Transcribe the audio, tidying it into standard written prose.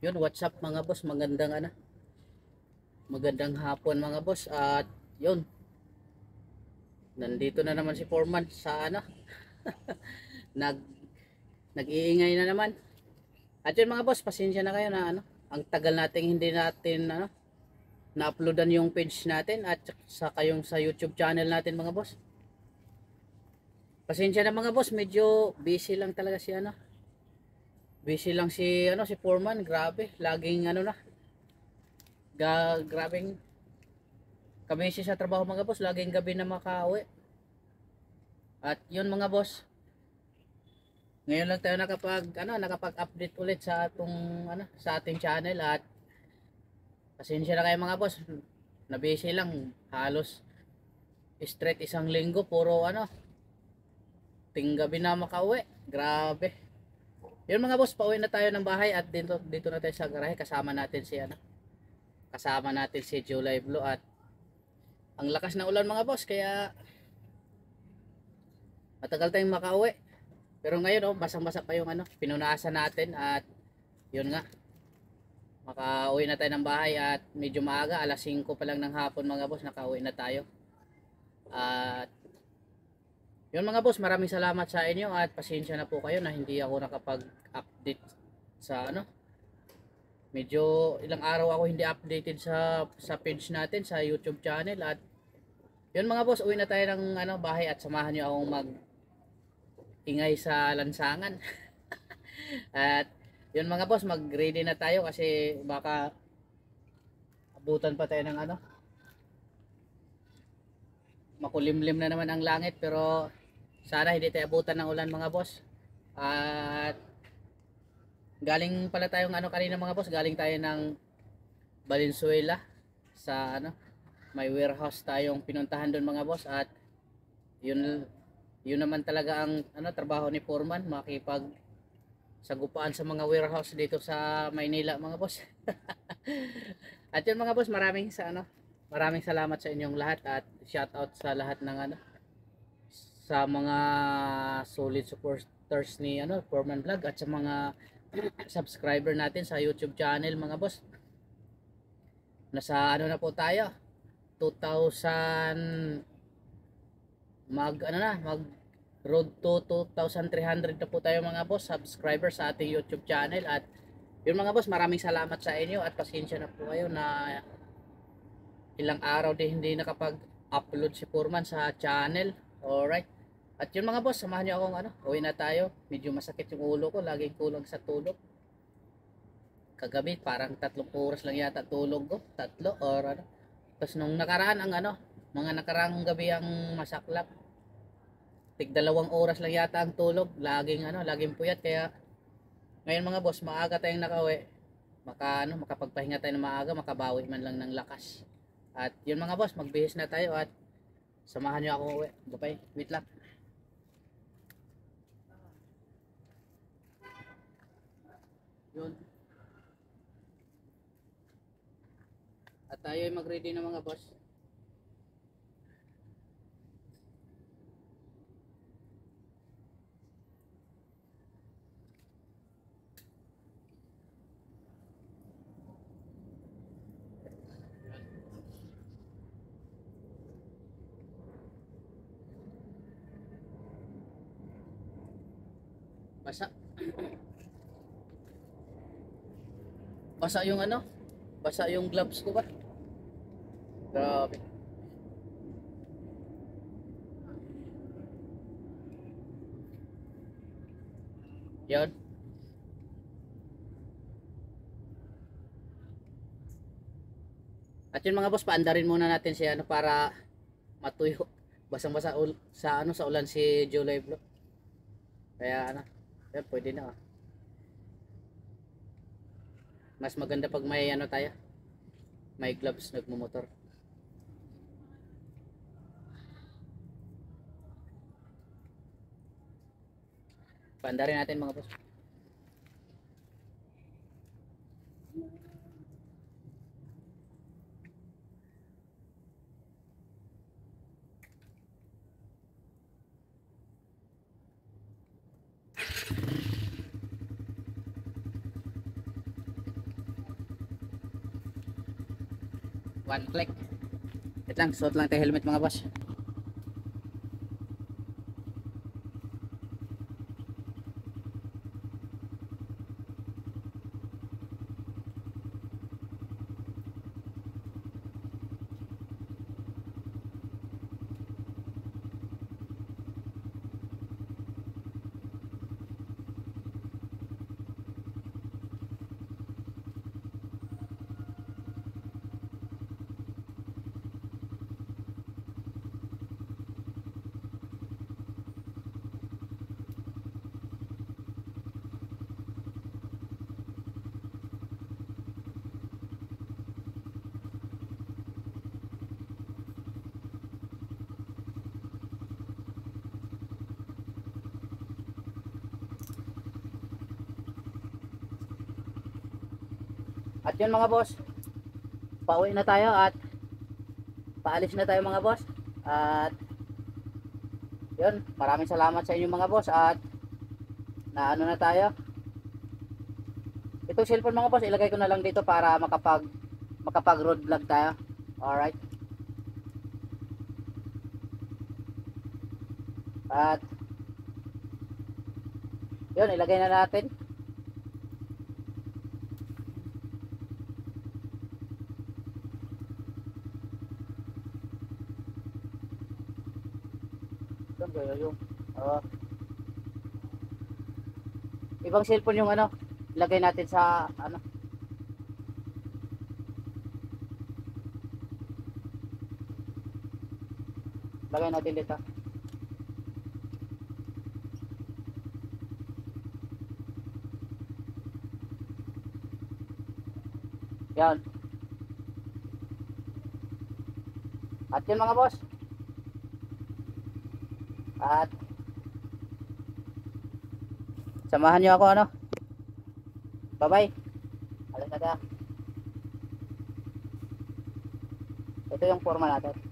Yun, what's up mga boss? Magandang hapon mga boss. At yun, nandito na naman si Foreman sa nag nag-iingay na naman. At yun mga boss, pasensya na kayo na ang tagal nating hindi natin na-uploadan yung page natin at saka yung sa YouTube channel natin mga boss. Pasensya na mga boss, medyo busy lang talaga si Busy lang si Foreman, grabe. Laging grabing kami sa trabaho mga boss, laging gabi na makauwi. At yun mga boss, ngayon lang tayo nakapag-update ulit sa sa ating channel. At pasensya na kayo mga boss, na busy lang, halos straight isang linggo puro ting gabi na makauwi. Grabe. Yun mga boss, pauwi na tayo ng bahay at dito na tayo sa garahe. Kasama natin si July Blue. At ang lakas ng ulan mga boss, kaya matagal tayong makauwi. Pero ngayon basang-basa pa yung pinunasan natin. At yun nga, makauwi na tayo ng bahay at medyo maaga, alas 5 pa lang ng hapon mga boss, nakauwi na tayo. At yun mga boss, maraming salamat sa inyo at pasensya na po kayo na hindi ako nakapag-update sa medyo ilang araw ako hindi updated sa page natin sa YouTube channel. At yun mga boss, uwi na tayo ng bahay at samahan niyo akong mag ingay sa lansangan. At yun mga boss, mag ready na tayo kasi baka abutan pa tayo ng makulimlim na naman ang langit. Pero sana hindi tayo abutan ng ulan mga boss. At galing pala tayong kanina mga boss, galing tayo ng Valenzuela sa may warehouse tayong pinuntahan doon mga boss. At yun naman talaga ang trabaho ni Foreman, makipag sagupaan sa mga warehouse dito sa Maynila mga boss. At yun mga boss, maraming salamat sa inyong lahat at shout out sa lahat ng sa mga solid supporters ni Foreman Vlog at sa mga subscriber natin sa YouTube channel mga boss. Nasa na po tayo, 2000 mag road to 2,300 na po tayo mga boss subscribers sa ating YouTube channel. At yun mga boss, maraming salamat sa inyo at pasensya na po kayo na ilang araw din hindi nakapag-upload si Foreman sa channel. Alright. At yun mga boss, samahan niyo akong uwi na tayo. Medyo masakit yung ulo ko, laging kulang sa tulog. Kagabi parang 3 oras lang yata tulog ko, 3 or Tapos nung nakaraan mga nakaraang gabi ang masaklap. Tig 2 oras lang yata ang tulog, laging puyat. Kaya ngayon mga boss, maaga tayong nakauwi. Makapagpahinga tayo ng maaga, makabawi man lang ng lakas. At yun mga boss, magbihis na tayo at samahan niyo ako uwi. Bye, wait lang. Yun. At tayo ay mag-ready na mga boss. Basa. Basa yung basa yung gloves ko ba? Grabe. Yun. At yun mga boss, paandarin muna natin si para matuyo. Basang-basa sa ulan si July Blue. Kaya yan, pwede na. Mas maganda pag may tayo. May gloves nagmumotor. Paandarin natin mga boss. one click. Wait lang, suot lang tayo helmet mga boss. At yun mga boss, pauwi na tayo at paalis na tayo mga boss. At yun, maraming salamat sa inyo mga boss at naano na tayo. Itong cellphone mga boss, ilagay ko na lang dito para makapag road vlog tayo. Alright. At yun, ilagay na natin. Yung ibang cellphone yung ano, ilagay natin sa ano. Lagay natin dito. Yan. At yun mga boss. At samahan nyo ako ano. Bye bye. Alas na tayo. Ito yung forma natin.